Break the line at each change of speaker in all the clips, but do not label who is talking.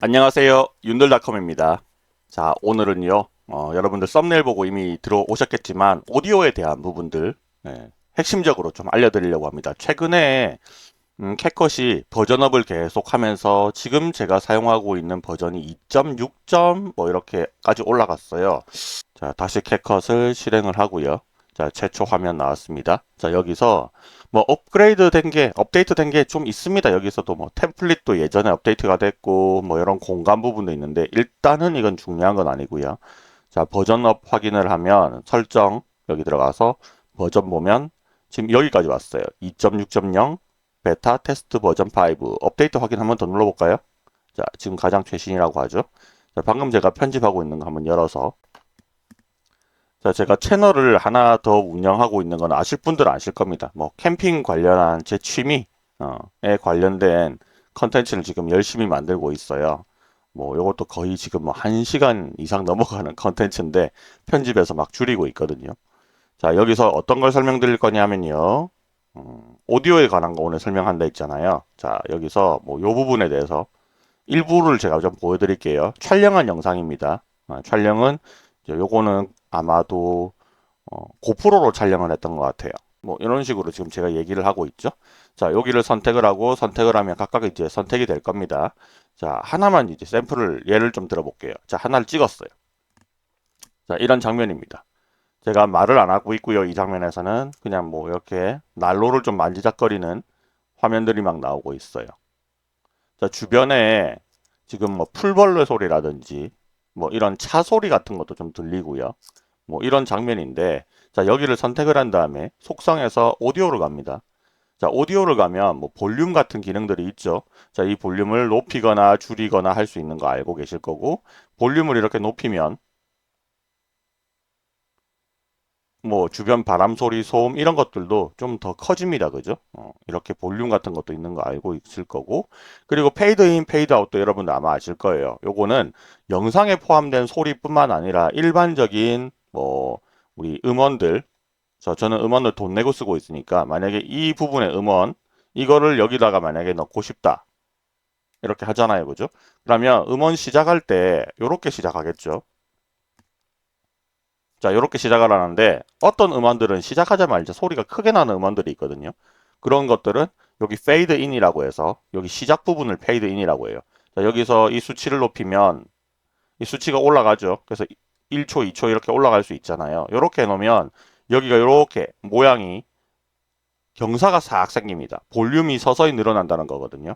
안녕하세요. 윤들닷컴입니다. 자, 오늘은요, 여러분들 썸네일 보고 이미 들어오셨겠지만, 오디오에 대한 부분들, 핵심적으로 좀 알려드리려고 합니다. 최근에, 캣컷이 버전업을 계속 하면서, 지금 제가 사용하고 있는 버전이 2.6. 뭐 이렇게까지 올라갔어요. 자, 다시 캣컷을 실행을 하고요. 자, 최초 화면 나왔습니다. 자, 여기서 뭐 업그레이드 된 게, 업데이트 된 게 좀 있습니다. 여기서도 뭐 템플릿도 예전에 업데이트가 됐고, 뭐 이런 공간 부분도 있는데, 일단은 이건 중요한 건 아니고요. 자, 버전업 확인을 하면 설정 여기 들어가서 버전 보면 지금 여기까지 왔어요. 2.6.0 베타 테스트 버전 5 업데이트 확인 한번 더 눌러볼까요? 자, 지금 가장 최신이라고 하죠. 자, 방금 제가 편집하고 있는 거 한번 열어서 자, 제가 채널을 하나 더 운영하고 있는 건 아실 분들은 아실 겁니다. 뭐 캠핑 관련한 제 취미에 관련된 컨텐츠를 지금 열심히 만들고 있어요. 뭐 요것도 거의 지금 뭐 1시간 이상 넘어가는 컨텐츠인데 편집해서 막 줄이고 있거든요. 자, 여기서 어떤 걸 설명드릴 거냐면요. 오디오에 관한 거 오늘 설명한다 했잖아요. 자, 여기서 뭐 요 부분에 대해서 일부를 제가 좀 보여드릴게요. 촬영한 영상입니다. 촬영은 요거는 아마도 고프로로 촬영을 했던 것 같아요. 뭐 이런 식으로 지금 제가 얘기를 하고 있죠. 자, 여기를 선택을 하고 선택을 하면 각각 이제 선택이 될 겁니다. 자, 하나만 이제 샘플을 예를 좀 들어볼게요. 자, 하나를 찍었어요. 자, 이런 장면입니다. 제가 말을 안 하고 있고요. 이 장면에서는 그냥 뭐 이렇게 난로를 좀 만지작거리는 화면들이 막 나오고 있어요. 자, 주변에 지금 뭐 풀벌레 소리라든지 뭐 이런 차 소리 같은 것도 좀 들리고요. 뭐 이런 장면인데 자, 여기를 선택을 한 다음에 속성에서 오디오를 갑니다. 자, 오디오를 가면 뭐 볼륨 같은 기능들이 있죠. 자, 이 볼륨을 높이거나 줄이거나 할 수 있는 거 알고 계실 거고 볼륨을 이렇게 높이면 뭐 주변 바람 소리, 소음 이런 것들도 좀 더 커집니다. 그죠? 이렇게 볼륨 같은 것도 있는 거 알고 있을 거고 그리고 페이드 인, 페이드 아웃도 여러분들 아마 아실 거예요. 요거는 영상에 포함된 소리뿐만 아니라 일반적인 뭐 우리 음원들 저는 음원을 돈 내고 쓰고 있으니까 만약에 이 부분의 음원 이거를 여기다가 만약에 넣고 싶다. 이렇게 하잖아요. 그죠? 그러면 음원 시작할 때 이렇게 시작하겠죠. 자, 이렇게 시작을 하는데 어떤 음원들은 시작하자마자 소리가 크게 나는 음원들이 있거든요. 그런 것들은 여기 페이드 인이라고 해서 여기 시작 부분을 페이드 인이라고 해요. 자, 여기서 이 수치를 높이면 이 수치가 올라가죠. 그래서 1초, 2초 이렇게 올라갈 수 있잖아요. 이렇게 해놓으면 여기가 이렇게 모양이 경사가 싹 생깁니다. 볼륨이 서서히 늘어난다는 거거든요.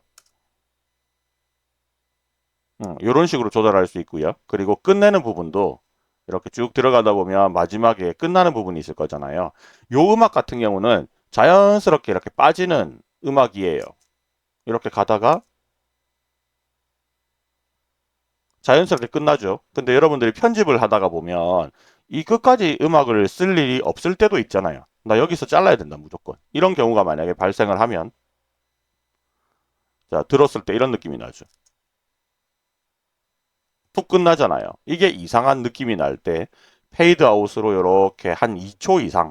이런 식으로 조절할 수 있고요. 그리고 끝내는 부분도 이렇게 쭉 들어가다 보면 마지막에 끝나는 부분이 있을 거잖아요. 요 음악 같은 경우는 자연스럽게 이렇게 빠지는 음악이에요. 이렇게 가다가 자연스럽게 끝나죠. 근데 여러분들이 편집을 하다가 보면 이 끝까지 음악을 쓸 일이 없을 때도 있잖아요. 나 여기서 잘라야 된다, 무조건. 이런 경우가 만약에 발생을 하면 자, 들었을 때 이런 느낌이 나죠. 툭 끝나잖아요. 이게 이상한 느낌이 날 때 페이드 아웃으로 이렇게 한 2초 이상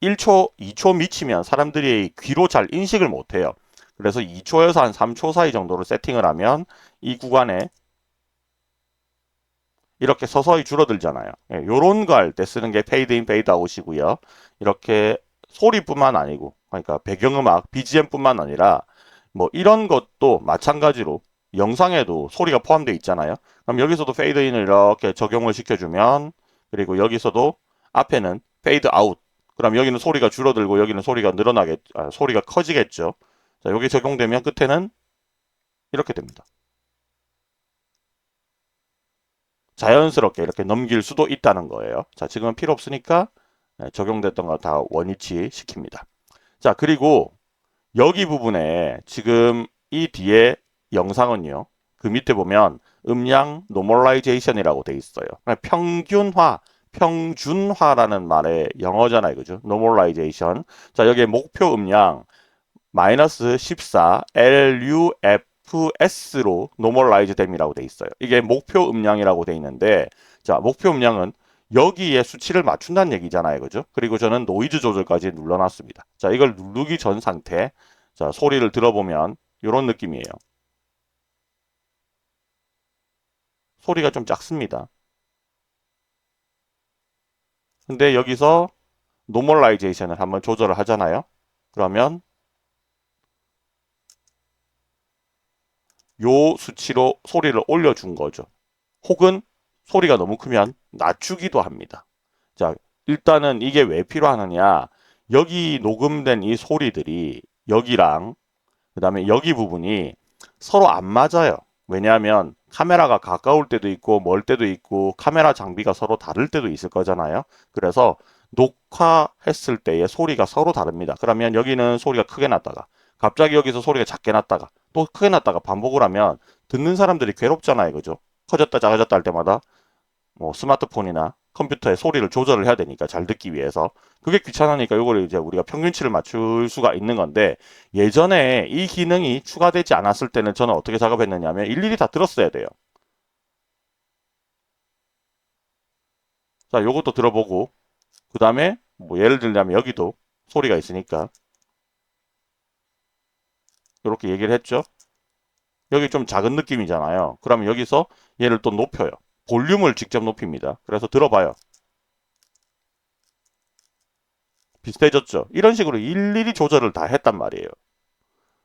1초, 2초 미치면 사람들이 귀로 잘 인식을 못해요. 그래서 2초에서 한 3초 사이 정도로 세팅을 하면 이 구간에 이렇게 서서히 줄어들잖아요. 예, 요런 거 할 때 쓰는 게 페이드 인, 페이드 아웃이고요. 이렇게 소리뿐만 아니고 그러니까 배경음악, BGM뿐만 아니라 뭐 이런 것도 마찬가지로 영상에도 소리가 포함되어 있잖아요. 그럼 여기서도 페이드 인을 이렇게 적용을 시켜주면 그리고 여기서도 앞에는 페이드 아웃. 그럼 여기는 소리가 줄어들고 여기는 소리가 소리가 커지겠죠. 자, 여기 적용되면 끝에는 이렇게 됩니다. 자연스럽게 이렇게 넘길 수도 있다는 거예요. 자, 지금은 필요 없으니까 적용됐던 거 다 원위치 시킵니다. 자, 그리고 여기 부분에 지금 이 뒤에 영상은요. 그 밑에 보면 음량 노멀라이제이션이라고 돼 있어요. 그러니까 평준화라는 말의 영어잖아요. 그죠? 노멀라이제이션. 자, 여기에 목표 음량 마이너스 14 LUFS로 노멀라이즈 됨이라고 돼 있어요. 이게 목표 음량이라고 돼 있는데 자, 목표 음량은 여기에 수치를 맞춘다는 얘기잖아요. 그죠? 그리고 저는 노이즈 조절까지 눌러놨습니다. 자, 이걸 누르기 전 상태. 자, 소리를 들어보면 이런 느낌이에요. 소리가 좀 작습니다. 근데 여기서 노멀라이제이션을 한번 조절을 하잖아요. 그러면 요 수치로 소리를 올려준 거죠. 혹은 소리가 너무 크면 낮추기도 합니다. 자, 일단은 이게 왜 필요하느냐. 여기 녹음된 이 소리들이 여기랑 그 다음에 여기 부분이 서로 안 맞아요. 왜냐하면 카메라가 가까울 때도 있고 멀 때도 있고 카메라 장비가 서로 다를 때도 있을 거잖아요. 그래서 녹화했을 때의 소리가 서로 다릅니다. 그러면 여기는 소리가 크게 났다가 갑자기 여기서 소리가 작게 났다가 또 크게 났다가 반복을 하면 듣는 사람들이 괴롭잖아요. 그죠? 커졌다 작아졌다 할 때마다 뭐 스마트폰이나 컴퓨터에 소리를 조절을 해야 되니까 잘 듣기 위해서 그게 귀찮으니까 이걸 이제 우리가 평균치를 맞출 수가 있는 건데 예전에 이 기능이 추가되지 않았을 때는 저는 어떻게 작업했느냐 하면 일일이 다 들었어야 돼요. 자, 요것도 들어보고 그 다음에 뭐 예를 들자면 여기도 소리가 있으니까 이렇게 얘기를 했죠. 여기 좀 작은 느낌이잖아요. 그러면 여기서 얘를 또 높여요. 볼륨을 직접 높입니다. 그래서 들어봐요. 비슷해졌죠. 이런 식으로 일일이 조절을 다 했단 말이에요.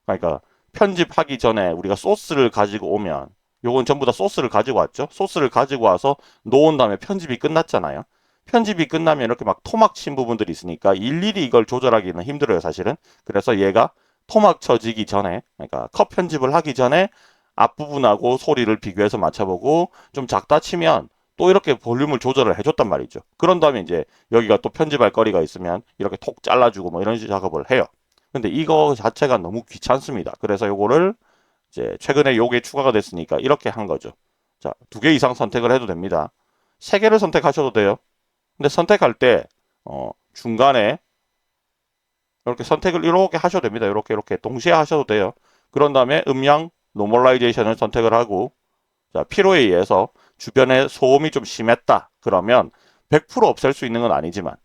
그러니까 편집하기 전에 우리가 소스를 가지고 오면 요건 전부 다 소스를 가지고 왔죠. 소스를 가지고 와서 놓은 다음에 편집이 끝났잖아요. 편집이 끝나면 이렇게 막 토막 친 부분들이 있으니까 일일이 이걸 조절하기는 힘들어요, 사실은. 그래서 얘가 토막 쳐지기 전에, 그러니까 컷 편집을 하기 전에 앞부분하고 소리를 비교해서 맞춰보고 좀 작다 치면 또 이렇게 볼륨을 조절을 해줬단 말이죠. 그런 다음에 이제 여기가 또 편집할 거리가 있으면 이렇게 톡 잘라주고 뭐 이런 작업을 해요. 근데 이거 자체가 너무 귀찮습니다. 그래서 요거를 이제 최근에 요게 추가가 됐으니까 이렇게 한 거죠. 자, 2개 이상 선택을 해도 됩니다. 3개를 선택하셔도 돼요. 근데 선택할 때 중간에 이렇게 선택을 이렇게 하셔도 됩니다. 이렇게 동시에 하셔도 돼요. 그런 다음에 음량 노멀라이제이션을 선택을 하고 자, 필요에 의해서 주변에 소음이 좀 심했다. 그러면 100% 없앨 수 있는 건 아니지만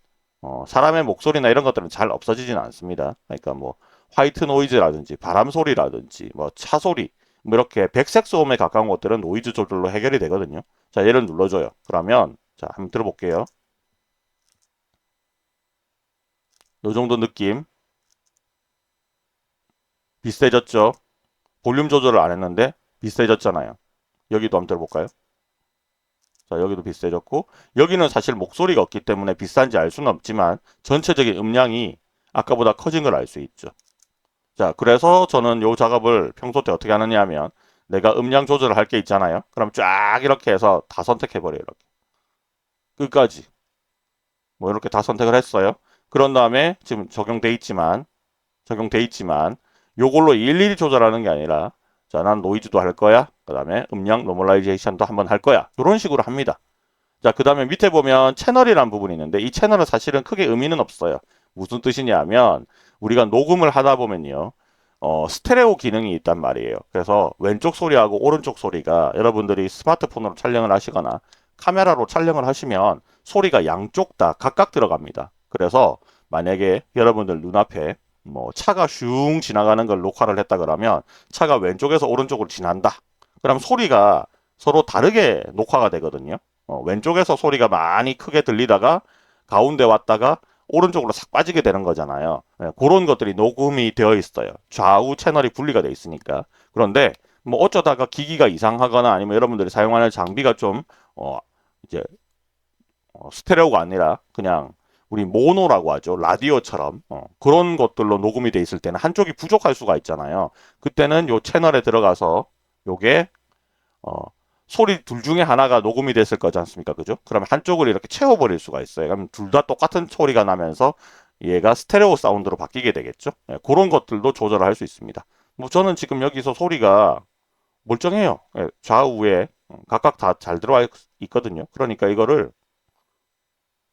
사람의 목소리나 이런 것들은 잘 없어지지는 않습니다. 그러니까 뭐 화이트 노이즈라든지 바람 소리라든지 뭐 차 소리 뭐 이렇게 백색 소음에 가까운 것들은 노이즈 조절로 해결이 되거든요. 자, 얘를 눌러줘요. 그러면 자, 한번 들어볼게요. 요 정도 느낌 비슷해졌죠? 볼륨 조절을 안 했는데 비슷해졌잖아요. 여기도 한번 들어볼까요? 자, 여기도 비슷해졌고 여기는 사실 목소리가 없기 때문에 비싼지 알 수는 없지만 전체적인 음량이 아까보다 커진 걸 알 수 있죠. 자, 그래서 저는 요 작업을 평소 때 어떻게 하느냐 하면 내가 음량 조절을 할 게 있잖아요. 그럼 쫙 이렇게 해서 다 선택해 버려요. 이렇게. 끝까지. 뭐 이렇게 다 선택을 했어요. 그런 다음에 지금 적용돼 있지만 요걸로 일일이 조절하는 게 아니라 자, 난 노이즈도 할 거야. 그다음에 음량 노멀라이제이션도 한번 할 거야. 이런 식으로 합니다. 자, 그 다음에 밑에 보면 채널이라는 부분이 있는데 이 채널은 사실은 크게 의미는 없어요. 무슨 뜻이냐 하면 우리가 녹음을 하다 보면요. 스테레오 기능이 있단 말이에요. 그래서 왼쪽 소리하고 오른쪽 소리가 여러분들이 스마트폰으로 촬영을 하시거나 카메라로 촬영을 하시면 소리가 양쪽 다 각각 들어갑니다. 그래서 만약에 여러분들 눈앞에 뭐 차가 슝 지나가는 걸 녹화를 했다 그러면 차가 왼쪽에서 오른쪽으로 지난다. 그럼 소리가 서로 다르게 녹화가 되거든요. 왼쪽에서 소리가 많이 크게 들리다가 가운데 왔다가 오른쪽으로 싹 빠지게 되는 거잖아요. 예, 그런 것들이 녹음이 되어 있어요. 좌우 채널이 분리가 되어 있으니까. 그런데 뭐 어쩌다가 기기가 이상하거나 아니면 여러분들이 사용하는 장비가 좀 이제 스테레오가 아니라 그냥 우리 모노라고 하죠. 라디오처럼 그런 것들로 녹음이 돼 있을 때는 한쪽이 부족할 수가 있잖아요. 그때는 요 채널에 들어가서 요게 어, 소리 둘 중에 하나가 녹음이 됐을 거지 않습니까? 그죠? 그러면 한쪽을 이렇게 채워버릴 수가 있어요. 그럼 둘 다 똑같은 소리가 나면서 얘가 스테레오 사운드로 바뀌게 되겠죠? 예, 그런 것들도 조절을 할 수 있습니다. 뭐 저는 지금 여기서 소리가 멀쩡해요. 예, 좌우에 각각 다 잘 들어와 있거든요. 그러니까 이거를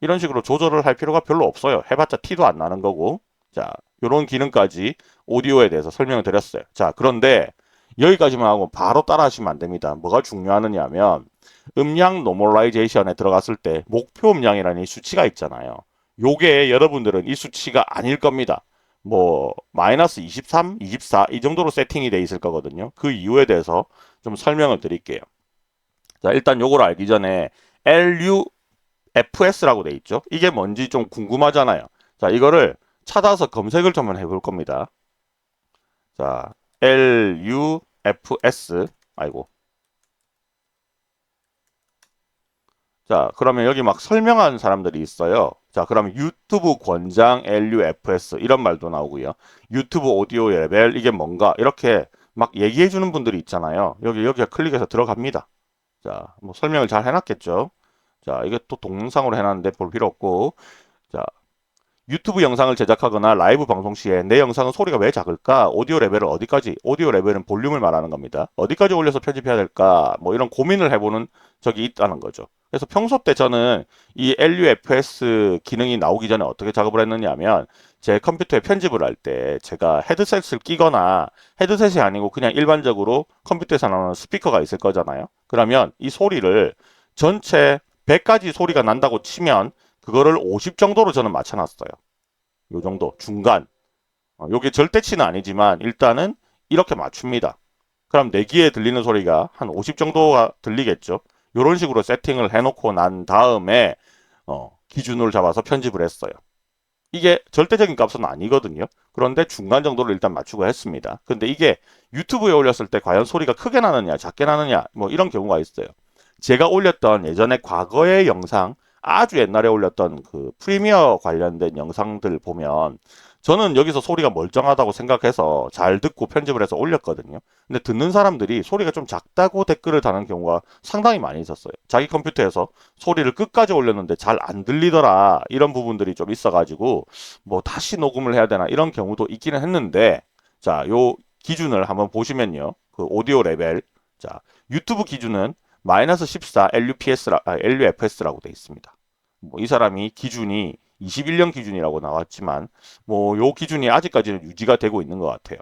이런 식으로 조절을 할 필요가 별로 없어요. 해봤자 티도 안 나는 거고. 자, 이런 기능까지 오디오에 대해서 설명을 드렸어요. 자, 그런데 여기까지만 하고 바로 따라 하시면 안 됩니다. 뭐가 중요하느냐 하면 음량 노멀라이제이션에 들어갔을 때 목표 음량이라는 이 수치가 있잖아요. 요게 여러분들은 이 수치가 아닐 겁니다. 뭐 마이너스 23, 24 이 정도로 세팅이 돼 있을 거거든요. 그 이유에 대해서 좀 설명을 드릴게요. 자, 일단 요걸 알기 전에 LUFS라고 돼 있죠. 이게 뭔지 좀 궁금하잖아요. 자, 이거를 찾아서 검색을 좀 한번 해볼 겁니다. 자, LUFS. 아이고. 자, 그러면 여기 막 설명하는 사람들이 있어요. 자, 그러면 유튜브 권장 LUFS 이런 말도 나오고요. 유튜브 오디오 레벨 이게 뭔가 이렇게 막 얘기해 주는 분들이 있잖아요. 여기에 클릭해서 들어갑니다. 자, 뭐 설명을 잘 해놨겠죠. 자, 이게 또 동영상으로 해놨는데 볼 필요 없고. 자, 유튜브 영상을 제작하거나 라이브 방송 시에 내 영상은 소리가 왜 작을까? 오디오 레벨을 어디까지? 오디오 레벨은 볼륨을 말하는 겁니다. 어디까지 올려서 편집해야 될까? 뭐 이런 고민을 해보는 적이 있다는 거죠. 그래서 평소 때 저는 이 LUFS 기능이 나오기 전에 어떻게 작업을 했느냐면 제 컴퓨터에 편집을 할 때 제가 헤드셋을 끼거나 헤드셋이 아니고 그냥 일반적으로 컴퓨터에서 나오는 스피커가 있을 거잖아요. 그러면 이 소리를 전체 100가지 소리가 난다고 치면 그거를 50 정도로 저는 맞춰놨어요. 요 정도 중간. 요게 절대치는 아니지만 일단은 이렇게 맞춥니다. 그럼 내 귀에 들리는 소리가 한 50 정도가 들리겠죠. 요런 식으로 세팅을 해놓고 난 다음에 기준을 잡아서 편집을 했어요. 이게 절대적인 값은 아니거든요. 그런데 중간 정도를 일단 맞추고 했습니다. 근데 이게 유튜브에 올렸을 때 과연 소리가 크게 나느냐 작게 나느냐 뭐 이런 경우가 있어요. 제가 올렸던 예전에 과거의 영상 아주 옛날에 올렸던 그 프리미어 관련된 영상들 보면 저는 여기서 소리가 멀쩡하다고 생각해서 잘 듣고 편집을 해서 올렸거든요. 근데 듣는 사람들이 소리가 좀 작다고 댓글을 다는 경우가 상당히 많이 있었어요. 자기 컴퓨터에서 소리를 끝까지 올렸는데 잘 안 들리더라. 이런 부분들이 좀 있어가지고 뭐 다시 녹음을 해야 되나 이런 경우도 있기는 했는데 자, 요 기준을 한번 보시면요. 그 오디오 레벨. 자, 유튜브 기준은 마이너스 14 LUFS라고 돼 있습니다. 뭐 이 사람이 기준이 21년 기준이라고 나왔지만 뭐 요 기준이 아직까지는 유지가 되고 있는 것 같아요.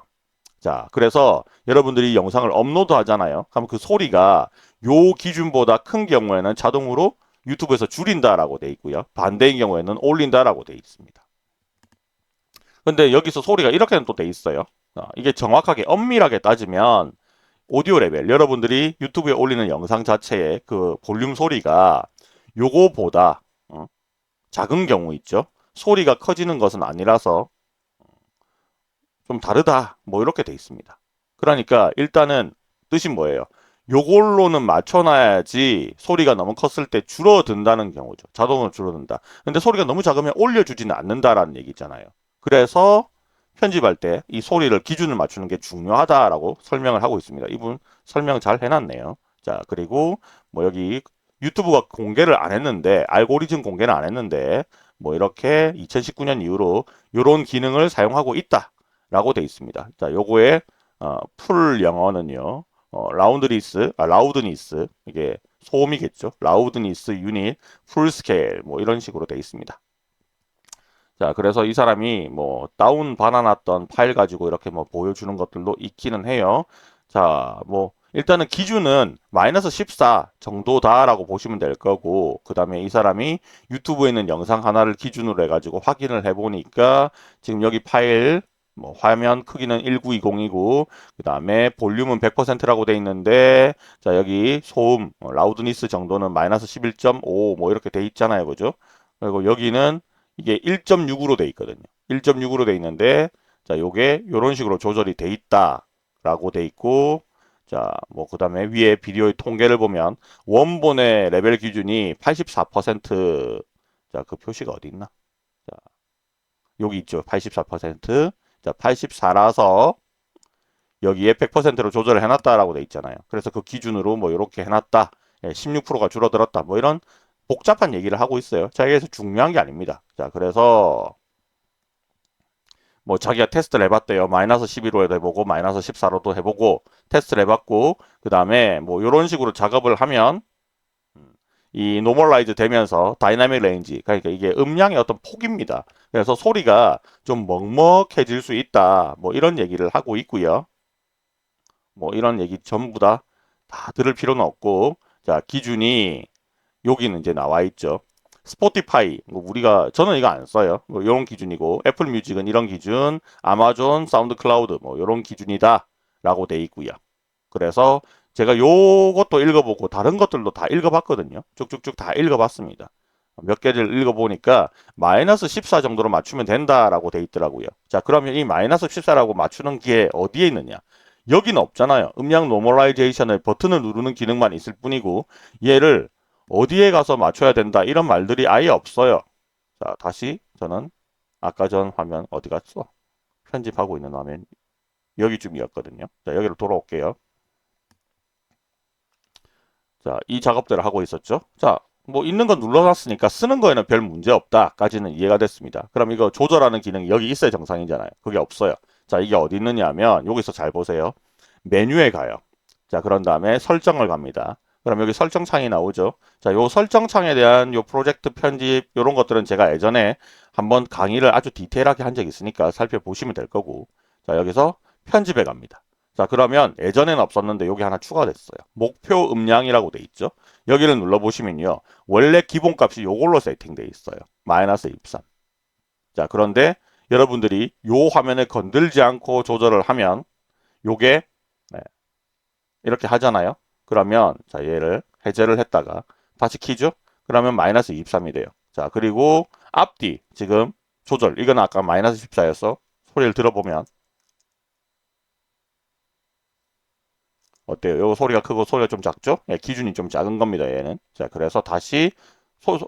자, 그래서 여러분들이 영상을 업로드 하잖아요. 그럼 그 소리가 요 기준보다 큰 경우에는 자동으로 유튜브에서 줄인다라고 돼 있고요. 반대인 경우에는 올린다라고 돼 있습니다. 근데 여기서 소리가 이렇게는 또 돼 있어요. 이게 정확하게 엄밀하게 따지면 오디오 레벨, 여러분들이 유튜브에 올리는 영상 자체의 그 볼륨 소리가 요거보다 작은 경우 있죠. 소리가 커지는 것은 아니라서 좀 다르다. 뭐 이렇게 돼 있습니다. 그러니까 일단은 뜻이 뭐예요? 요걸로는 맞춰놔야지 소리가 너무 컸을 때 줄어든다는 경우죠. 자동으로 줄어든다. 근데 소리가 너무 작으면 올려주지는 않는다라는 얘기잖아요. 그래서 편집할 때 이 소리를 기준을 맞추는 게 중요하다라고 설명을 하고 있습니다. 이분 설명 잘 해놨네요. 자, 그리고 뭐 여기 유튜브가 공개를 안 했는데 알고리즘 공개는 안 했는데 뭐 이렇게 2019년 이후로 이런 기능을 사용하고 있다라고 돼 있습니다. 자, 요거의 풀 영어는요. 라우드니스 이게 소음이겠죠. 라우드니스 유닛 풀 스케일 뭐 이런 식으로 돼 있습니다. 자, 그래서 이 사람이 뭐 다운 받아놨던 파일 가지고 이렇게 뭐 보여주는 것들도 있기는 해요. 자, 뭐 일단은 기준은 마이너스 14 정도다라고 보시면 될 거고, 그 다음에 이 사람이 유튜브에 있는 영상 하나를 기준으로 해가지고 확인을 해보니까 지금 여기 파일 뭐 화면 크기는 1920이고, 그 다음에 볼륨은 100%라고 돼 있는데, 자, 여기 소음 라우드니스 정도는 마이너스 11.5 뭐 이렇게 돼 있잖아요, 그죠? 그리고 여기는 이게 1.6으로 돼 있거든요. 1.6으로 돼 있는데, 자, 요게 요런 식으로 조절이 돼 있다라고 돼 있고, 자, 뭐 그다음에 위에 비디오의 통계를 보면 원본의 레벨 기준이 84%. 자, 그 표시가 어디 있나? 자, 여기 있죠. 84%. 자, 84라서 여기에 100%로 조절을 해놨다라고 돼 있잖아요. 그래서 그 기준으로 뭐 이렇게 해놨다. 16%가 줄어들었다. 뭐 이런 복잡한 얘기를 하고 있어요. 자, 여기서 중요한 게 아닙니다. 자, 그래서 뭐 자기가 테스트를 해봤대요. 마이너스 11호에도 해보고 마이너스 14로도 해보고 테스트를 해봤고 그 다음에 뭐 이런 식으로 작업을 하면 이 노멀라이즈 되면서 다이나믹 레인지 그러니까 이게 음량의 어떤 폭입니다. 그래서 소리가 좀 먹먹해질 수 있다. 뭐 이런 얘기를 하고 있고요. 뭐 이런 얘기 전부 다 들을 필요는 없고 자 기준이 여기는 이제 나와 있죠. 스포티파이 뭐 우리가 저는 이거 안 써요. 뭐 이런 기준이고 애플 뮤직은 이런 기준, 아마존 사운드 클라우드 뭐 이런 기준이다라고 돼 있고요. 그래서 제가 요것도 읽어보고 다른 것들도 다 읽어봤거든요. 쭉쭉쭉 다 읽어봤습니다. 몇 개를 읽어보니까 마이너스 14 정도로 맞추면 된다라고 돼 있더라고요. 자, 그러면 이 마이너스 14라고 맞추는 게 어디에 있느냐? 여기는 없잖아요. 음량 노멀라이제이션의 버튼을 누르는 기능만 있을 뿐이고 얘를 어디에 가서 맞춰야 된다 이런 말들이 아예 없어요. 자, 다시 저는 아까 전 화면 어디 갔어? 편집하고 있는 화면 여기쯤이었거든요. 자, 여기로 돌아올게요. 자, 이 작업들을 하고 있었죠. 자, 뭐 있는 건 눌러놨으니까 쓰는 거에는 별 문제 없다까지는 이해가 됐습니다. 그럼 이거 조절하는 기능이 여기 있어야 정상이잖아요. 그게 없어요. 자, 이게 어디 있느냐 하면 여기서 잘 보세요. 메뉴에 가요. 자, 그런 다음에 설정을 갑니다. 그럼 여기 설정 창이 나오죠. 자, 요 설정 창에 대한 요 프로젝트 편집 요런 것들은 제가 예전에 한번 강의를 아주 디테일하게 한 적이 있으니까 살펴보시면 될 거고. 자, 여기서 편집에 갑니다. 자, 그러면 예전에는 없었는데 여기 하나 추가됐어요. 목표 음량이라고 돼 있죠. 여기를 눌러보시면요. 원래 기본값이 요걸로 세팅돼 있어요. 마이너스 23. 자, 그런데 여러분들이 요 화면에 건들지 않고 조절을 하면 요게 네, 이렇게 하잖아요. 그러면 자, 얘를 해제를 했다가 다시 키죠. 그러면 마이너스 23이 돼요. 자, 그리고 앞뒤 지금 조절 이건 아까 마이너스 14였어. 소리를 들어보면 어때요? 요 소리가 크고 소리가 좀 작죠? 예, 기준이 좀 작은 겁니다, 얘는. 자, 그래서 다시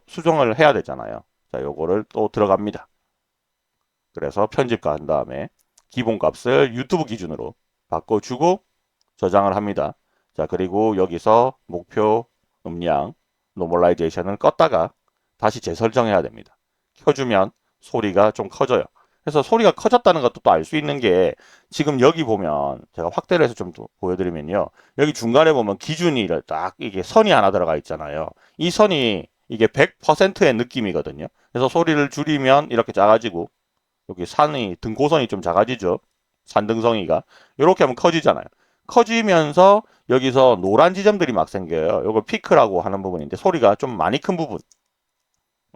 수정을 해야 되잖아요. 자, 요거를 또 들어갑니다. 그래서 편집가 한 다음에 기본 값을 유튜브 기준으로 바꿔주고 저장을 합니다. 자, 그리고 여기서 목표 음량 노멀라이제이션을 껐다가 다시 재설정해야 됩니다. 켜주면 소리가 좀 커져요. 그래서 소리가 커졌다는 것도 또 알 수 있는 게 지금 여기 보면 제가 확대를 해서 좀 보여드리면요. 여기 중간에 보면 기준이 딱 이게 선이 하나 들어가 있잖아요. 이 선이 이게 100%의 느낌이거든요. 그래서 소리를 줄이면 이렇게 작아지고 여기 산이 등고선이 좀 작아지죠. 산등성이가 이렇게 하면 커지잖아요. 커지면서 여기서 노란 지점들이 막 생겨요. 이걸 피크라고 하는 부분인데 소리가 좀 많이 큰 부분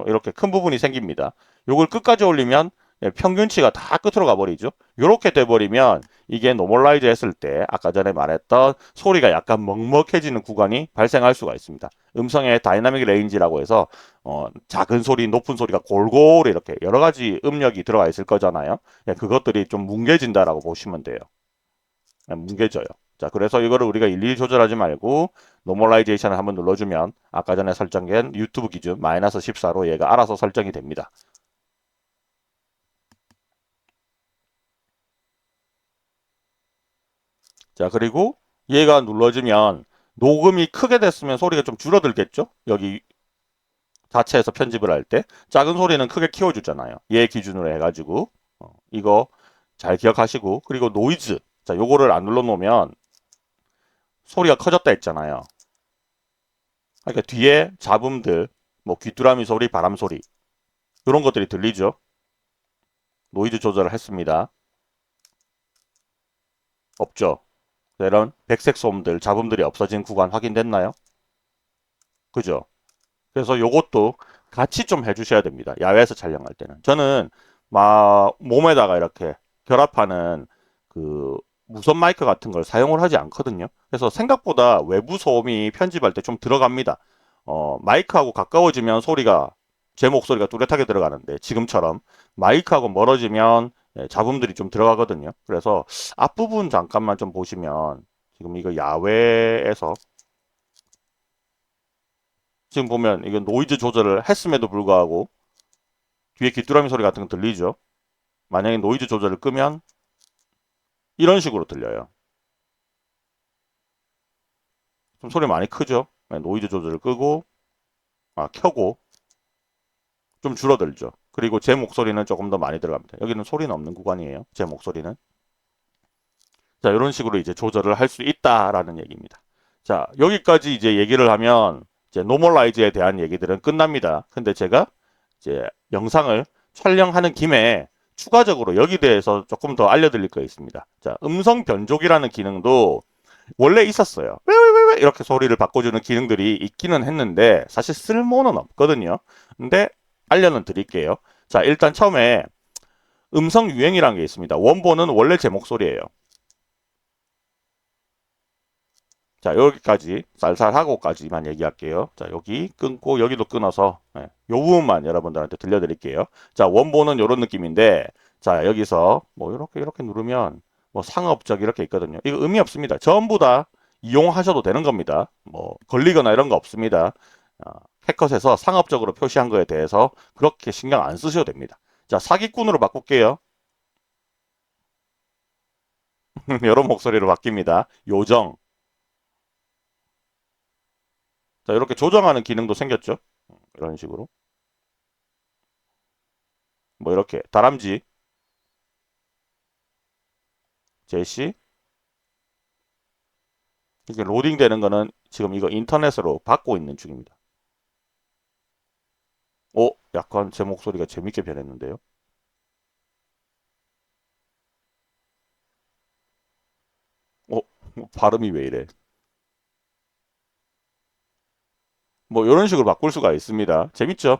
이렇게 큰 부분이 생깁니다. 이걸 끝까지 올리면 평균치가 다 끝으로 가버리죠. 이렇게 돼버리면 이게 노멀라이즈 했을 때 아까 전에 말했던 소리가 약간 먹먹해지는 구간이 발생할 수가 있습니다. 음성의 다이나믹 레인지라고 해서 작은 소리, 높은 소리가 골고루 이렇게 여러 가지 음력이 들어가 있을 거잖아요. 그것들이 좀 뭉개진다라고 보시면 돼요. 뭉개져요. 자, 그래서 이거를 우리가 일일이 조절하지 말고 노멀라이제이션을 한번 눌러주면 아까 전에 설정된 유튜브 기준 마이너스 14로 얘가 알아서 설정이 됩니다. 자, 그리고 얘가 눌러지면 녹음이 크게 됐으면 소리가 좀 줄어들겠죠? 여기 자체에서 편집을 할 때 작은 소리는 크게 키워주잖아요. 얘 기준으로 해가지고 이거 잘 기억하시고 그리고 노이즈 자, 요거를 안 눌러놓으면 소리가 커졌다 했잖아요. 그러니까 뒤에 잡음들 뭐 귀뚜라미 소리, 바람 소리 이런 것들이 들리죠. 노이즈 조절을 했습니다. 없죠. 이런 백색 소음들, 잡음들이 없어진 구간 확인됐나요? 그죠? 그래서 요것도 같이 좀 해주셔야 됩니다. 야외에서 촬영할 때는. 저는 막 몸에다가 이렇게 결합하는 그 무선 마이크 같은 걸 사용을 하지 않거든요. 그래서 생각보다 외부 소음이 편집할 때 좀 들어갑니다. 마이크하고 가까워지면 소리가 제 목소리가 뚜렷하게 들어가는데 지금처럼 마이크하고 멀어지면 잡음들이 좀 들어가거든요. 그래서 앞부분 잠깐만 좀 보시면 지금 이거 야외에서 지금 보면 이건 노이즈 조절을 했음에도 불구하고 뒤에 귀뚜라미 소리 같은 거 들리죠? 만약에 노이즈 조절을 끄면 이런 식으로 들려요. 좀 소리 많이 크죠? 노이즈 조절을 끄고 켜고 좀 줄어들죠. 그리고 제 목소리는 조금 더 많이 들어갑니다. 여기는 소리는 없는 구간이에요. 제 목소리는. 자, 이런 식으로 이제 조절을 할 수 있다라는 얘기입니다. 자, 여기까지 이제 얘기를 하면 이제 노멀라이즈에 대한 얘기들은 끝납니다. 근데 제가 이제 영상을 촬영하는 김에 추가적으로 여기 대해서 조금 더 알려드릴 거 있습니다. 자, 음성 변조기라는 기능도 원래 있었어요. 왜 이렇게 소리를 바꿔주는 기능들이 있기는 했는데 사실 쓸모는 없거든요. 근데 알려는 드릴게요. 자, 일단 처음에 음성 유행이라는 게 있습니다. 원본은 원래 제 목소리예요. 자, 여기까지 쌀쌀하고까지만 얘기할게요. 자, 여기 끊고 여기도 끊어서 요 부분만 여러분들한테 들려드릴게요. 자, 원본은 이런 느낌인데 자, 여기서 뭐 이렇게 누르면 뭐 상업적 이렇게 있거든요. 이거 의미 없습니다. 전부 다 이용하셔도 되는 겁니다. 뭐 걸리거나 이런 거 없습니다. 어, 캣컷에서 상업적으로 표시한 거에 대해서 그렇게 신경 안 쓰셔도 됩니다. 자, 사기꾼으로 바꿀게요. 이런 목소리로 바뀝니다. 요정. 자, 이렇게 조정하는 기능도 생겼죠. 이런 식으로. 뭐 이렇게 다람쥐, 제시. 이게 로딩 되는 거는 지금 이거 인터넷으로 받고 있는 중입니다. 오, 약간 제 목소리가 재밌게 변했는데요. 오, 발음이 왜 이래? 뭐 이런 식으로 바꿀 수가 있습니다. 재밌죠?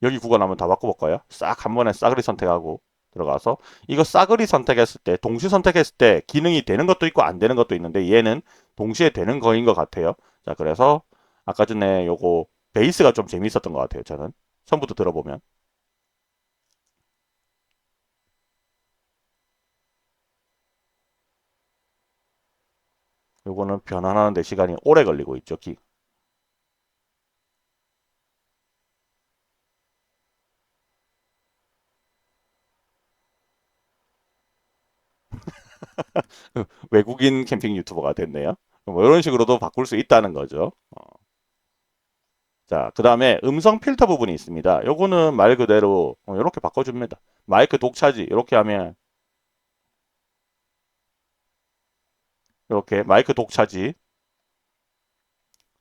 여기 구간 한번 다 바꿔볼까요? 싹 한 번에 싸그리 선택하고 들어가서 이거 싸그리 선택했을 때 동시 선택했을 때 기능이 되는 것도 있고 안 되는 것도 있는데 얘는 동시에 되는 거인 것 같아요. 자, 그래서 아까 전에 요거 베이스가 좀 재밌었던 것 같아요. 저는 처음부터 들어보면 요거는 변환하는데 시간이 오래 걸리고 있죠. 외국인 캠핑 유튜버가 됐네요. 뭐 이런 식으로도 바꿀 수 있다는 거죠. 자, 그 다음에 음성 필터 부분이 있습니다. 요거는 말 그대로 이렇게 바꿔줍니다. 마이크 독차지 이렇게 하면 이렇게 마이크 독차지.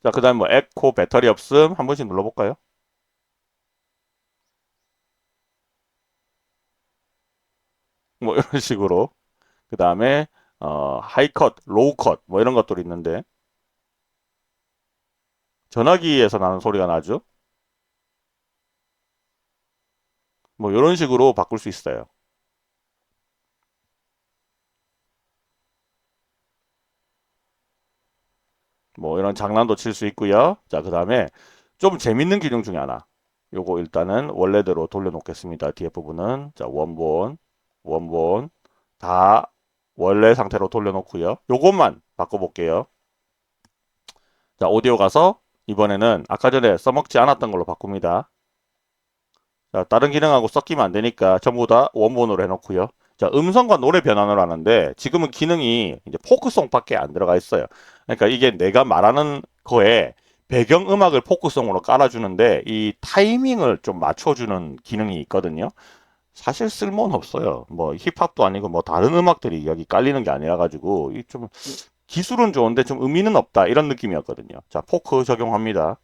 자, 그 다음에 뭐 에코 배터리 없음 한 번씩 눌러볼까요? 뭐 이런 식으로. 그 다음에 하이컷, 로우컷 뭐 이런 것들이 있는데 전화기에서 나는 소리가 나죠. 뭐 이런 식으로 바꿀 수 있어요. 뭐 이런 장난도 칠 수 있고요. 자, 그 다음에 좀 재밌는 기능 중에 하나. 요거 일단은 원래대로 돌려놓겠습니다. 뒤에 부분은 자, 원본 다 원래 상태로 돌려놓고요. 요것만 바꿔볼게요. 자, 오디오 가서 이번에는 아까 전에 써먹지 않았던 걸로 바꿉니다. 자, 다른 기능하고 섞이면 안 되니까 전부 다 원본으로 해놓고요. 자, 음성과 노래 변환을 하는데 지금은 기능이 이제 포크송밖에 안 들어가 있어요. 그러니까 이게 내가 말하는 거에 배경음악을 포크송으로 깔아주는데 이 타이밍을 좀 맞춰주는 기능이 있거든요. 사실 쓸모는 없어요. 뭐 힙합도 아니고 뭐 다른 음악들이 여기 깔리는 게 아니라 가지고 이 좀 기술은 좋은데 좀 의미는 없다 이런 느낌이었거든요. 자, 포크 적용합니다.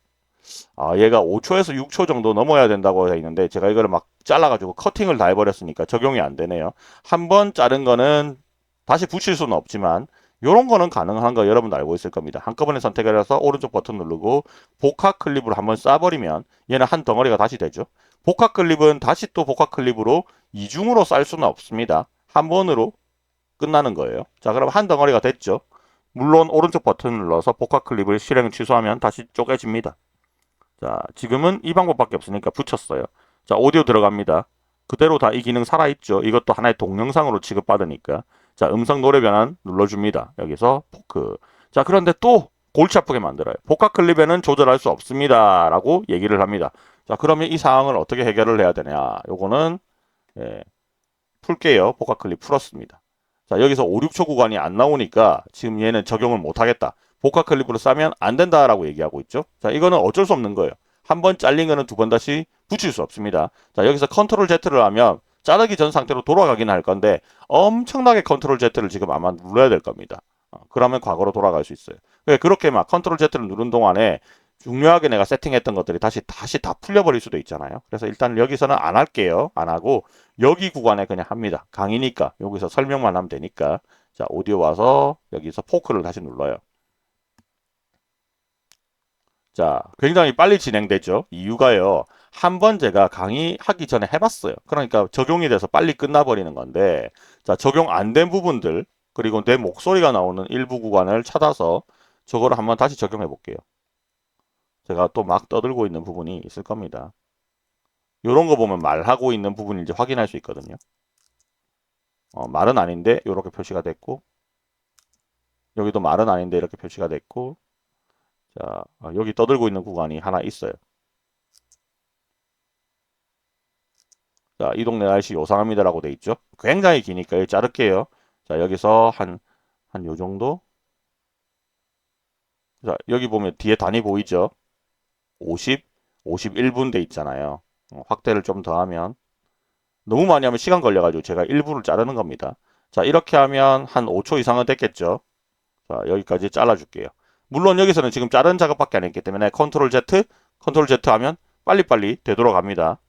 아, 얘가 5초에서 6초 정도 넘어야 된다고 돼 있는데 제가 이거를 막 잘라가지고 커팅을 다 해버렸으니까 적용이 안 되네요. 한 번 자른 거는 다시 붙일 수는 없지만 이런 거는 가능한 거 여러분도 알고 있을 겁니다. 한꺼번에 선택을 해서 오른쪽 버튼 누르고 복합 클립으로 한번 쏴버리면 얘는 한 덩어리가 다시 되죠. 복합 클립은 다시 또 복합 클립으로 이중으로 쌀 수는 없습니다. 한 번으로 끝나는 거예요. 자, 그럼 한 덩어리가 됐죠. 물론 오른쪽 버튼을 눌러서 복합 클립을 실행 취소하면 다시 쪼개집니다. 자, 지금은 이 방법밖에 없으니까 붙였어요. 자, 오디오 들어갑니다. 그대로 다 이 기능 살아있죠. 이것도 하나의 동영상으로 취급받으니까. 자, 음성 노래 변환 눌러줍니다. 여기서 포크. 자, 그런데 또 골치 아프게 만들어요. 복합 클립에는 조절할 수 없습니다. 라고 얘기를 합니다. 자, 그러면 이 상황을 어떻게 해결을 해야 되냐. 요거는 예, 풀게요. 복합 클립 풀었습니다. 자, 여기서 5, 6초 구간이 안 나오니까 지금 얘는 적용을 못 하겠다. 복합 클립으로 싸면 안 된다라고 얘기하고 있죠. 자, 이거는 어쩔 수 없는 거예요. 한 번 잘린 거는 두 번 다시 붙일 수 없습니다. 자, 여기서 컨트롤 Z를 하면 자르기 전 상태로 돌아가긴 할 건데 엄청나게 컨트롤 Z를 지금 아마 눌러야 될 겁니다. 그러면 과거로 돌아갈 수 있어요. 그렇게 막 컨트롤 Z를 누른 동안에 중요하게 내가 세팅했던 것들이 다시 다 풀려버릴 수도 있잖아요. 그래서 일단 여기서는 안 할게요. 안 하고 여기 구간에 그냥 합니다. 강의니까 여기서 설명만 하면 되니까. 자, 오디오 와서 여기서 포크를 다시 눌러요. 자, 굉장히 빨리 진행되죠. 이유가요. 한 번 제가 강의하기 전에 해봤어요. 그러니까 적용이 돼서 빨리 끝나버리는 건데, 자, 적용 안 된 부분들, 그리고 내 목소리가 나오는 일부 구간을 찾아서 저거를 한번 다시 적용해 볼게요. 제가 또 막 떠들고 있는 부분이 있을 겁니다. 이런 거 보면 말하고 있는 부분인지 확인할 수 있거든요. 말은 아닌데 이렇게 표시가 됐고, 여기도 말은 아닌데 이렇게 표시가 됐고, 자, 여기 떠들고 있는 구간이 하나 있어요. 자, 이 동네 날씨 요상합니다라고 돼 있죠. 굉장히 기니까 여기 자를게요. 자, 여기서 한 요 정도. 자, 여기 보면 뒤에 단위 보이죠? 50, 51분 돼 있잖아요. 확대를 좀 더 하면 너무 많이 하면 시간 걸려가지고 제가 일부를 자르는 겁니다. 자, 이렇게 하면 한 5초 이상은 됐겠죠. 자, 여기까지 잘라줄게요. 물론 여기서는 지금 자른 작업밖에 안 했기 때문에 컨트롤 Z, 컨트롤 Z 하면 빨리빨리 되돌아갑니다.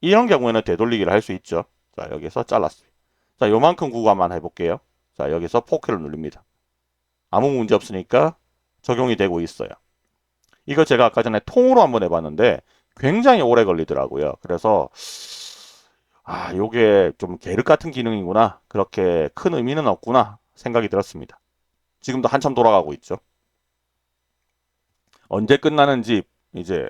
이런 경우에는 되돌리기를 할 수 있죠. 자, 여기서 잘랐습니다. 자, 요만큼 구간만 해볼게요. 자, 여기서 포켓을 누릅니다. 아무 문제 없으니까 적용이 되고 있어요. 이거 제가 아까 전에 통으로 한번 해봤는데 굉장히 오래 걸리더라고요. 그래서 요게 좀 계륵 같은 기능이구나. 그렇게 큰 의미는 없구나 생각이 들었습니다. 지금도 한참 돌아가고 있죠. 언제 끝나는지 이제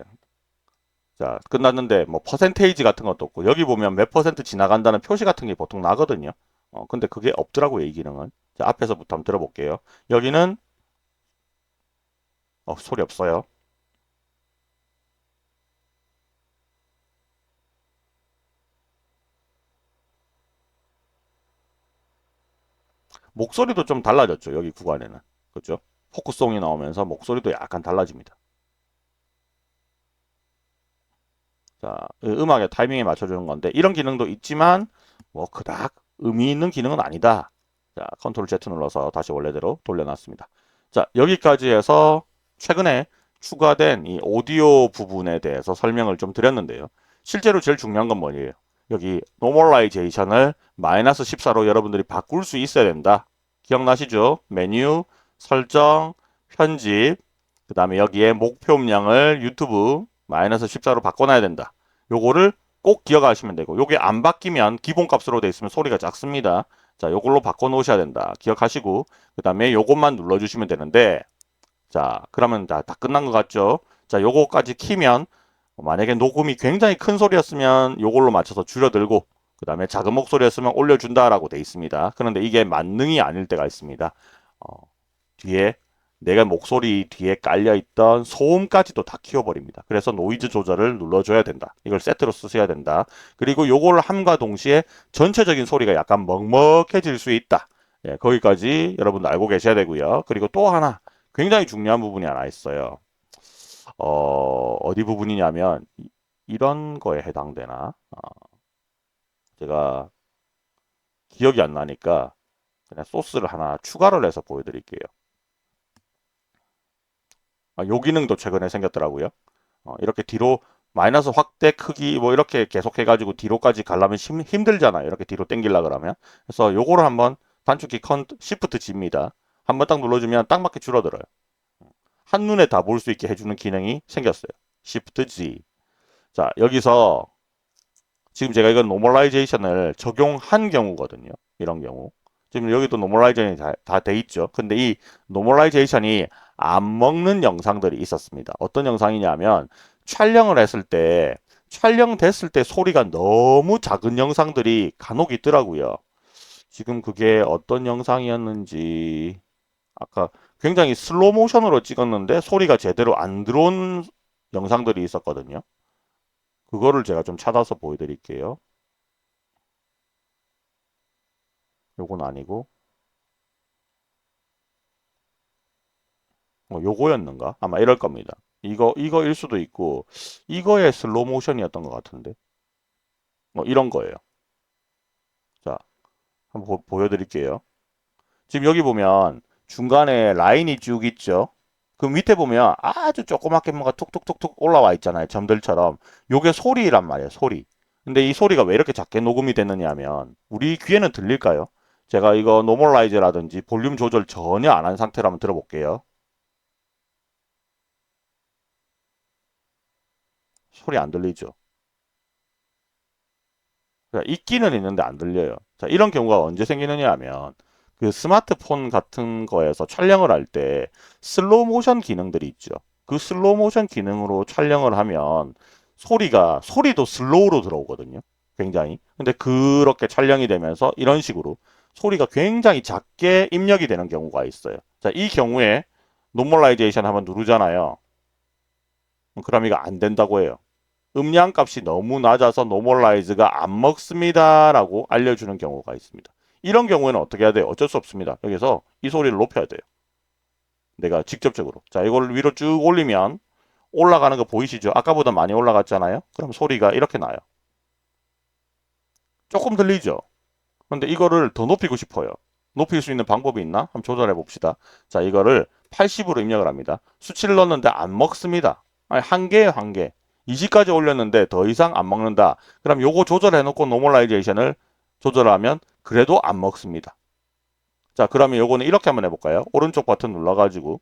자 끝났는데 뭐 퍼센테이지 같은 것도 없고 여기 보면 몇 퍼센트 지나간다는 표시 같은 게 보통 나거든요. 근데 그게 없더라고요, 이 기능은. 자, 앞에서부터 한번 들어볼게요. 여기는 소리 없어요. 목소리도 좀 달라졌죠, 여기 구간에는. 그죠? 포크송이 나오면서 목소리도 약간 달라집니다. 자, 음악의 타이밍에 맞춰주는 건데 이런 기능도 있지만 뭐 그닥 의미 있는 기능은 아니다. 자, 컨트롤 Z 눌러서 다시 원래대로 돌려놨습니다. 자, 여기까지 해서 최근에 추가된 이 오디오 부분에 대해서 설명을 좀 드렸는데요. 실제로 제일 중요한 건 뭐예요? 여기 노멀라이제이션을 마이너스 14로 여러분들이 바꿀 수 있어야 된다. 기억나시죠? 메뉴, 설정, 편집, 그 다음에 여기에 목표 음량을 유튜브 마이너스 14로 바꿔놔야 된다. 요거를 꼭 기억하시면 되고 요게 안 바뀌면 기본값으로 되어 있으면 소리가 작습니다. 자, 요걸로 바꿔 놓으셔야 된다. 기억하시고 그 다음에 요것만 눌러주시면 되는데 자, 그러면 다 끝난 것 같죠? 자, 요거까지 키면 만약에 녹음이 굉장히 큰 소리였으면 요걸로 맞춰서 줄여들고 그 다음에 작은 목소리였으면 올려준다라고 돼 있습니다. 그런데 이게 만능이 아닐 때가 있습니다. 어, 뒤에 내가 목소리 뒤에 깔려있던 소음까지도 다 키워버립니다. 그래서 노이즈 조절을 눌러줘야 된다. 이걸 세트로 쓰셔야 된다. 그리고 요걸 함과 동시에 전체적인 소리가 약간 먹먹해질 수 있다. 예, 거기까지 여러분도 알고 계셔야 되고요. 그리고 또 하나 굉장히 중요한 부분이 하나 있어요. 어디 부분이냐면 이런 거에 해당되나? 제가 기억이 안 나니까 그냥 소스를 하나 추가를 해서 보여드릴게요. 요 기능도 최근에 생겼더라고요. 이렇게 뒤로 마이너스 확대 크기 뭐 이렇게 계속 해가지고 뒤로까지 가려면 힘들잖아요. 이렇게 뒤로 당기려 그러면. 그래서 요거를 한번 단축키 시프트 G입니다. 한번 딱 눌러주면 딱 맞게 줄어들어요. 한눈에 다 볼 수 있게 해주는 기능이 생겼어요. 시프트 G. 자, 여기서 지금 제가 이건 노멀라이제이션을 적용한 경우거든요. 이런 경우. 지금 여기도 노멀라이제이션이 다 돼 있죠. 근데 이 노멀라이제이션이 안 먹는 영상들이 있었습니다. 어떤 영상이냐면 촬영을 했을 때 촬영됐을 때 소리가 너무 작은 영상들이 간혹 있더라고요. 지금 그게 어떤 영상이었는지 아까 굉장히 슬로우 모션으로 찍었는데 소리가 제대로 안 들어온 영상들이 있었거든요. 그거를 제가 좀 찾아서 보여드릴게요. 요건 아니고 요거였는가? 아마 이럴 겁니다. 이거일 수도 있고 이거의 슬로우 모션이었던 것 같은데 이런 거예요. 자, 한번 보여드릴게요. 지금 여기 보면 중간에 라인이 쭉 있죠. 그 밑에 보면 아주 조그맣게 뭔가 툭툭툭툭 올라와 있잖아요. 점들처럼. 요게 소리란 말이에요. 소리. 근데 이 소리가 왜 이렇게 작게 녹음이 됐느냐 하면 우리 귀에는 들릴까요? 제가 이거 노멀라이즈라든지 볼륨 조절 전혀 안 한 상태로 한번 들어볼게요. 소리 안 들리죠? 있기는 있는데 안 들려요. 자, 이런 경우가 언제 생기느냐 하면 그 스마트폰 같은 거에서 촬영을 할 때 슬로우 모션 기능들이 있죠. 그 슬로우 모션 기능으로 촬영을 하면 소리도 슬로우로 들어오거든요. 굉장히. 근데 그렇게 촬영이 되면서 이런 식으로 소리가 굉장히 작게 입력이 되는 경우가 있어요. 자, 이 경우에 노멀라이제이션 한번 누르잖아요. 그럼 이거 안 된다고 해요. 음량 값이 너무 낮아서 노멀라이즈가 안 먹습니다 라고 알려주는 경우가 있습니다. 이런 경우에는 어떻게 해야 돼요? 어쩔 수 없습니다. 여기서 이 소리를 높여야 돼요. 내가 직접적으로. 자, 이걸 위로 쭉 올리면 올라가는 거 보이시죠? 아까보다 많이 올라갔잖아요. 그럼 소리가 이렇게 나요. 조금 들리죠? 근데 이거를 더 높이고 싶어요. 높일 수 있는 방법이 있나? 한번 조절해 봅시다. 자, 이거를 80으로 입력을 합니다. 수치를 넣었는데 안 먹습니다. 아니, 한 개에 한 개. 20까지 올렸는데 더 이상 안 먹는다. 그럼 요거 조절해 놓고 노멀라이제이션을 조절하면 그래도 안 먹습니다. 자, 그러면 요거는 이렇게 한번 해볼까요? 오른쪽 버튼 눌러가지고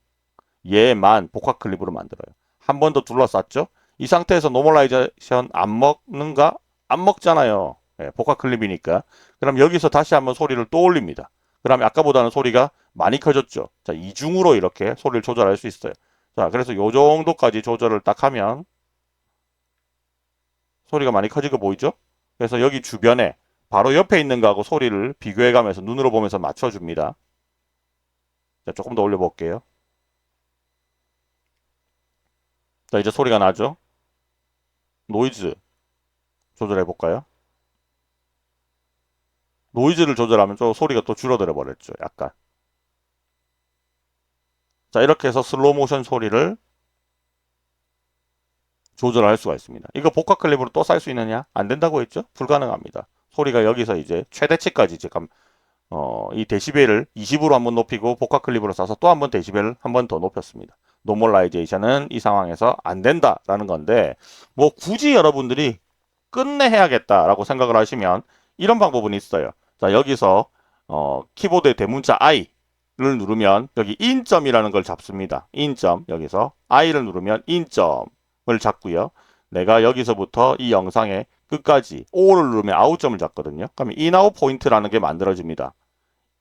얘만 복합 클립으로 만들어요. 한 번 더 둘러쌌죠? 이 상태에서 노멀라이제이션 안 먹는가? 안 먹잖아요. 예, 복합 클립이니까. 그럼 여기서 다시 한번 소리를 또 올립니다. 그러면 아까보다는 소리가 많이 커졌죠. 자, 이중으로 이렇게 소리를 조절할 수 있어요. 자, 그래서 요 정도까지 조절을 딱 하면 소리가 많이 커진 거 보이죠? 그래서 여기 주변에 바로 옆에 있는 거하고 소리를 비교해 가면서 눈으로 보면서 맞춰줍니다. 자, 조금 더 올려볼게요. 자, 이제 소리가 나죠? 노이즈 조절해 볼까요? 노이즈를 조절하면 좀 소리가 또 줄어들어 버렸죠. 약간. 자, 이렇게 해서 슬로우 모션 소리를 조절할 수가 있습니다. 이거 복합 클립으로 또 쌀 수 있느냐? 안 된다고 했죠? 불가능합니다. 소리가 여기서 이제 최대치까지 지금 이 데시벨을 20으로 한번 높이고 복합 클립으로 싸서 또 한번 데시벨을 한번 더 높였습니다. 노멀라이제이션은 이 상황에서 안 된다라는 건데 뭐 굳이 여러분들이 끝내 해야겠다라고 생각을 하시면 이런 방법은 있어요. 자, 여기서 키보드의 대문자 I를 누르면 여기 인점이라는 걸 잡습니다. 인점 여기서 I를 누르면 인점을 잡고요. 내가 여기서부터 이 영상의 끝까지 O를 누르면 아웃점을 잡거든요. 그러면 인아웃 포인트라는 게 만들어집니다.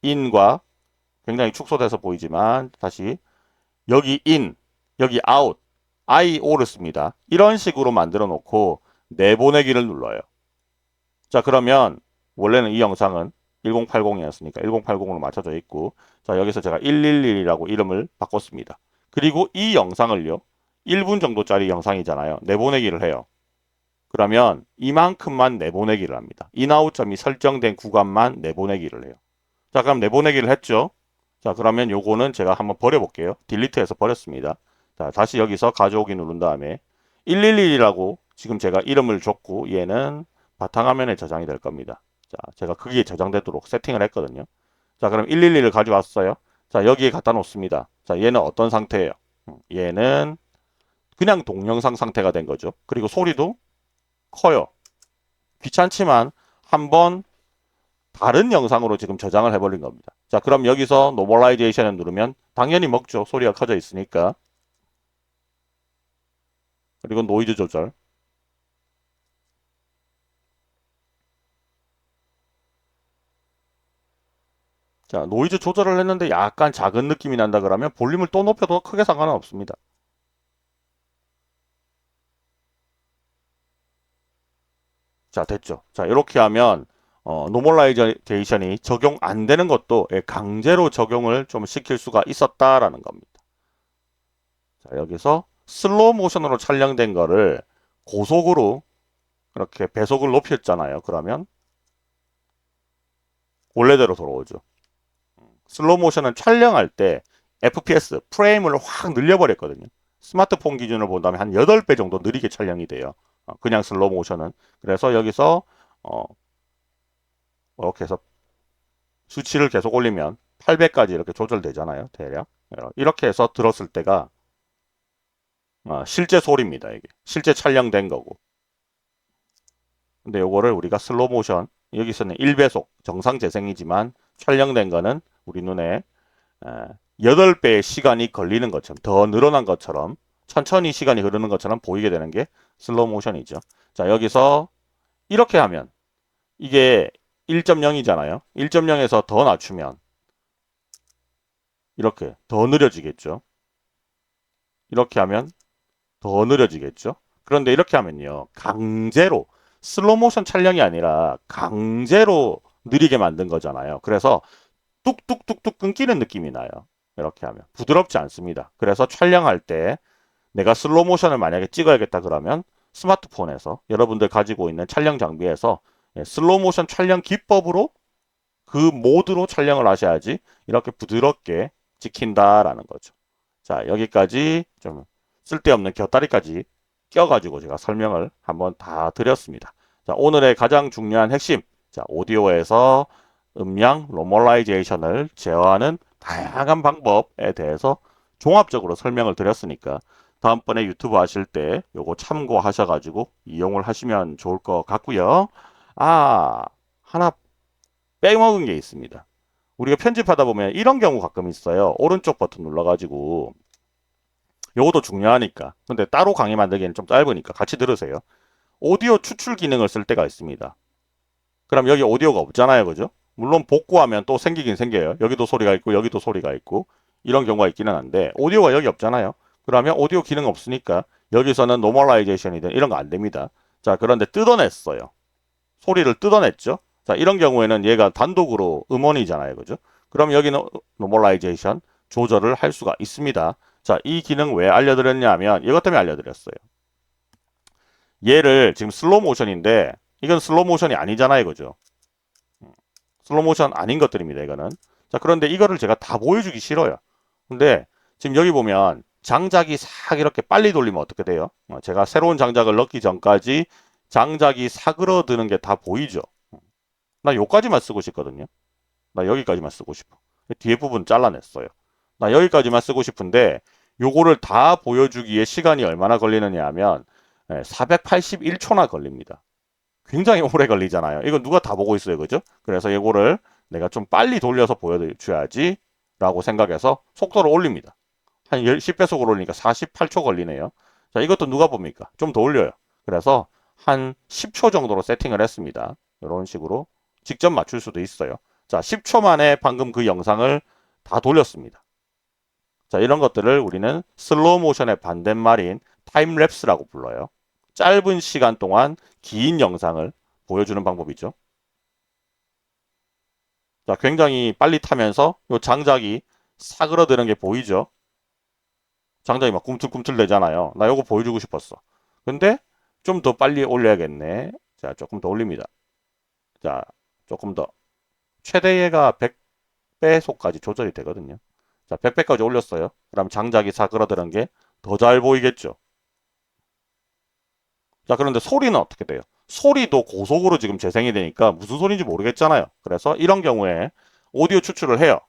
인과 굉장히 축소돼서 보이지만 다시 여기 인, 여기 아웃, IO를 씁니다. 이런 식으로 만들어 놓고 내보내기를 눌러요. 자, 그러면 원래는 이 영상은 1080이었으니까 1080으로 맞춰져 있고 자, 여기서 제가 111이라고 이름을 바꿨습니다. 그리고 이 영상을요. 1분 정도짜리 영상이잖아요. 내보내기를 해요. 그러면 이만큼만 내보내기를 합니다. 인아웃점이 설정된 구간만 내보내기를 해요. 자, 그럼 내보내기를 했죠. 자, 그러면 요거는 제가 한번 버려볼게요. 딜리트해서 버렸습니다. 자, 다시 여기서 가져오기 누른 다음에 111이라고 지금 제가 이름을 줬고 얘는 바탕화면에 저장이 될 겁니다. 자, 제가 거기에 저장되도록 세팅을 했거든요. 자, 그럼 111을 가져왔어요. 자, 여기에 갖다 놓습니다. 자, 얘는 어떤 상태예요? 얘는 그냥 동영상 상태가 된 거죠. 그리고 소리도 커요. 귀찮지만 한번 다른 영상으로 지금 저장을 해버린 겁니다. 자, 그럼 여기서 노멀라이제이션을 누르면 당연히 먹죠. 소리가 커져 있으니까. 그리고 노이즈 조절. 자, 노이즈 조절을 했는데 약간 작은 느낌이 난다 그러면 볼륨을 또 높여도 크게 상관은 없습니다. 자, 됐죠. 자, 이렇게 하면 노멀라이제이션이 적용 안 되는 것도 강제로 적용을 좀 시킬 수가 있었다라는 겁니다. 자, 여기서 슬로우 모션으로 촬영된 거를 고속으로 이렇게 배속을 높였잖아요. 그러면 원래대로 돌아오죠. 슬로우 모션은 촬영할 때 FPS, 프레임을 확 늘려버렸거든요. 스마트폰 기준으로 본다면 한 8배 정도 느리게 촬영이 돼요. 그냥 슬로우 모션은. 그래서 여기서 이렇게 해서 수치를 계속 올리면 800까지 이렇게 조절되잖아요. 대략. 이렇게 해서 들었을 때가 실제 소리입니다. 이게. 실제 촬영된 거고. 근데 요거를 우리가 슬로우 모션, 여기서는 1배속 정상 재생이지만 촬영된 거는 우리 눈에 8배의 시간이 걸리는 것처럼 더 늘어난 것처럼 천천히 시간이 흐르는 것처럼 보이게 되는 게 슬로우 모션이죠. 자, 여기서 이렇게 하면 이게 1.0이잖아요. 1.0에서 더 낮추면 이렇게 더 느려지겠죠. 이렇게 하면 더 느려지겠죠. 그런데 이렇게 하면요. 강제로 슬로우 모션 촬영이 아니라 강제로 느리게 만든 거잖아요. 그래서 뚝뚝뚝뚝 끊기는 느낌이 나요. 이렇게 하면 부드럽지 않습니다. 그래서 촬영할 때 내가 슬로우 모션을 만약에 찍어야겠다 그러면 스마트폰에서 여러분들 가지고 있는 촬영 장비에서 슬로우 모션 촬영 기법으로 그 모드로 촬영을 하셔야지 이렇게 부드럽게 찍힌다라는 거죠. 자, 여기까지 좀 쓸데없는 곁다리까지 껴가지고 제가 설명을 한번 다 드렸습니다. 자, 오늘의 가장 중요한 핵심. 자, 오디오에서 음량 노멀라이제이션을 제어하는 다양한 방법에 대해서 종합적으로 설명을 드렸으니까 다음번에 유튜브 하실 때 요거 참고하셔가지고 이용을 하시면 좋을 것 같고요. 하나 빼먹은 게 있습니다. 우리가 편집하다 보면 이런 경우 가끔 있어요. 오른쪽 버튼 눌러가지고 요것도 중요하니까. 근데 따로 강의 만들기에는 좀 짧으니까 같이 들으세요. 오디오 추출 기능을 쓸 때가 있습니다. 그럼 여기 오디오가 없잖아요. 그죠? 물론 복구하면 또 생기긴 생겨요. 여기도 소리가 있고 여기도 소리가 있고 이런 경우가 있기는 한데 오디오가 여기 없잖아요. 그러면 오디오 기능 없으니까 여기서는 노멀라이제이션이든 이런 거 안 됩니다. 자, 그런데 뜯어냈어요. 소리를 뜯어냈죠. 자, 이런 경우에는 얘가 단독으로 음원이잖아요. 그죠? 그럼 여기는 노멀라이제이션 조절을 할 수가 있습니다. 자, 이 기능 왜 알려드렸냐면 이것 때문에 알려드렸어요. 얘를 지금 슬로우 모션인데 이건 슬로우 모션이 아니잖아요. 그죠? 슬로우 모션 아닌 것들입니다. 이거는. 자, 그런데 이거를 제가 다 보여주기 싫어요. 근데 지금 여기 보면 장작이 싹 이렇게 빨리 돌리면 어떻게 돼요? 제가 새로운 장작을 넣기 전까지 장작이 사그러드는 게 다 보이죠? 나 요까지만 쓰고 싶거든요. 나 여기까지만 쓰고 싶어. 뒤에 부분 잘라냈어요. 나 여기까지만 쓰고 싶은데 요거를 다 보여주기에 시간이 얼마나 걸리느냐 하면 481초나 걸립니다. 굉장히 오래 걸리잖아요. 이거 누가 다 보고 있어요. 그죠? 그래서 이거를 내가 좀 빨리 돌려서 보여줘야지 라고 생각해서 속도를 올립니다. 한 10배속으로 올리니까 48초 걸리네요. 자, 이것도 누가 봅니까? 좀 더 올려요. 그래서 한 10초 정도로 세팅을 했습니다. 이런 식으로 직접 맞출 수도 있어요. 자, 10초 만에 방금 그 영상을 다 돌렸습니다. 자, 이런 것들을 우리는 슬로우 모션의 반대말인 타임랩스라고 불러요. 짧은 시간 동안 긴 영상을 보여주는 방법이죠. 자, 굉장히 빨리 타면서 요 장작이 사그러드는 게 보이죠? 장작이 막 꿈틀꿈틀 되잖아요. 나 요거 보여주고 싶었어. 근데 좀 더 빨리 올려야겠네. 자, 조금 더 올립니다. 자, 조금 더. 최대가 100배속까지 조절이 되거든요. 자, 100배까지 올렸어요. 그럼 장작이 사그러드는 게 더 잘 보이겠죠. 자, 그런데 소리는 어떻게 돼요? 소리도 고속으로 지금 재생이 되니까 무슨 소리인지 모르겠잖아요. 그래서 이런 경우에 오디오 추출을 해요.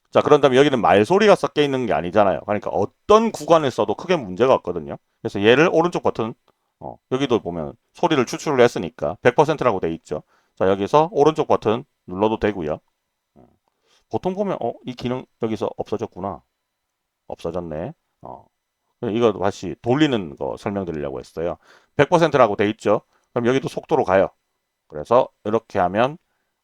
자, 그런 다음에 여기는 말소리가 섞여 있는 게 아니잖아요. 그러니까 어떤 구간을 써도 크게 문제가 없거든요. 그래서 얘를 오른쪽 버튼, 여기도 보면 소리를 추출을 했으니까 100%라고 돼 있죠. 자, 여기서 오른쪽 버튼 눌러도 되고요. 보통 보면, 이 기능 여기서 없어졌구나. 없어졌네. 이거 다시 돌리는 거 설명드리려고 했어요. 100%라고 돼 있죠. 그럼 여기도 속도로 가요. 그래서 이렇게 하면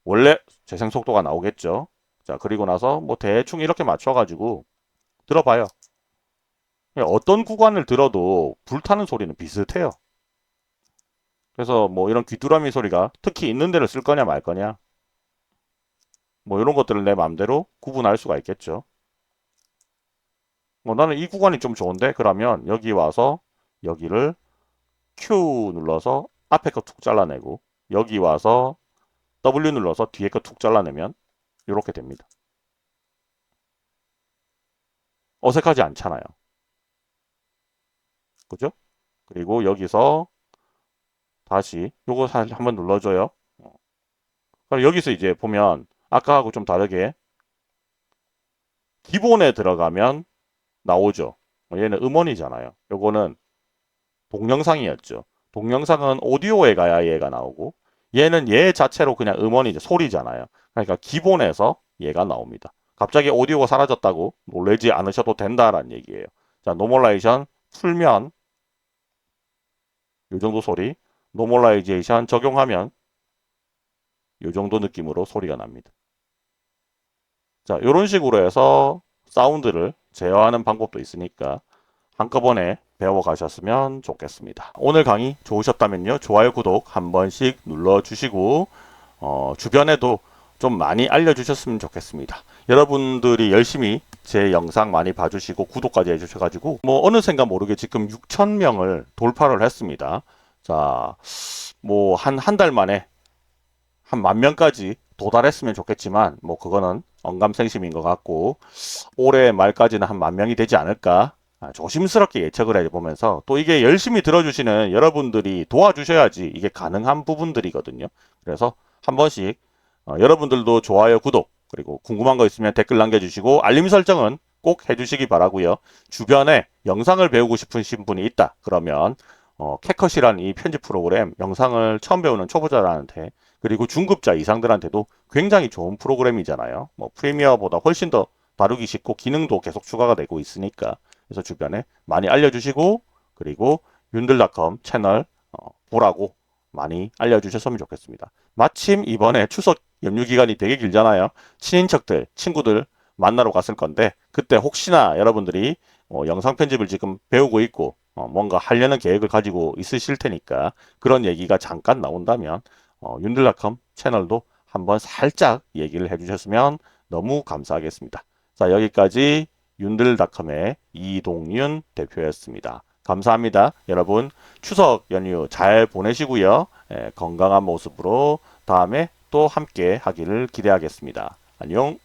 원래 재생 속도가 나오겠죠. 자, 그리고 나서 뭐 대충 이렇게 맞춰가지고 들어봐요. 어떤 구간을 들어도 불타는 소리는 비슷해요. 그래서 뭐 이런 귀뚜라미 소리가 특히 있는 데를 쓸 거냐 말 거냐. 뭐 이런 것들을 내 마음대로 구분할 수가 있겠죠. 뭐 나는 이 구간이 좀 좋은데 그러면 여기 와서 여기를 Q 눌러서 앞에 거 툭 잘라내고 여기 와서 W 눌러서 뒤에 거 툭 잘라내면 이렇게 됩니다. 어색하지 않잖아요. 그죠? 그리고 여기서 다시 요거 한번 눌러줘요. 그럼 여기서 이제 보면 아까하고 좀 다르게 기본에 들어가면 나오죠. 얘는 음원이잖아요. 요거는 동영상이었죠. 동영상은 오디오에 가야 얘가 나오고 얘는 얘 자체로 그냥 음원이죠. 소리잖아요. 그러니까 기본에서 얘가 나옵니다. 갑자기 오디오가 사라졌다고 놀라지 않으셔도 된다라는 얘기예요. 자, 노멀라이션 풀면 이 정도 소리, 노멀라이제이션 적용하면 이 정도 느낌으로 소리가 납니다. 자, 이런 식으로 해서 사운드를 제어하는 방법도 있으니까 한꺼번에 배워가셨으면 좋겠습니다. 오늘 강의 좋으셨다면요. 좋아요, 구독 한 번씩 눌러주시고 주변에도 좀 많이 알려주셨으면 좋겠습니다. 여러분들이 열심히 제 영상 많이 봐주시고 구독까지 해주셔가지고 뭐 어느샌가 모르게 지금 6,000명을 돌파를 했습니다. 자, 뭐 한 달 만에 한 10,000명까지 도달했으면 좋겠지만 뭐 그거는 언감생심인 것 같고 올해 말까지는 한 10,000명이 되지 않을까 조심스럽게 예측을 해보면서 또 이게 열심히 들어주시는 여러분들이 도와주셔야지 이게 가능한 부분들이거든요. 그래서 한 번씩 여러분들도 좋아요, 구독 그리고 궁금한 거 있으면 댓글 남겨주시고 알림 설정은 꼭 해주시기 바라고요. 주변에 영상을 배우고 싶으신 분이 있다 그러면 캣컷이라는 이 편집 프로그램 영상을 처음 배우는 초보자들한테 그리고 중급자 이상들한테도 굉장히 좋은 프로그램이잖아요. 뭐 프리미어보다 훨씬 더 다루기 쉽고 기능도 계속 추가가 되고 있으니까 그래서 주변에 많이 알려주시고 그리고 윤들닷컴 채널 보라고 많이 알려주셨으면 좋겠습니다. 마침 이번에 추석 연휴 기간이 되게 길잖아요. 친인척들, 친구들 만나러 갔을 건데 그때 혹시나 여러분들이 영상 편집을 지금 배우고 있고 뭔가 하려는 계획을 가지고 있으실 테니까 그런 얘기가 잠깐 나온다면 윤들닷컴 채널도 한번 살짝 얘기를 해주셨으면 너무 감사하겠습니다. 자, 여기까지 윤들닷컴의 이동윤 대표였습니다. 감사합니다. 여러분 추석 연휴 잘 보내시고요. 건강한 모습으로 다음에 또 함께 하기를 기대하겠습니다. 안녕.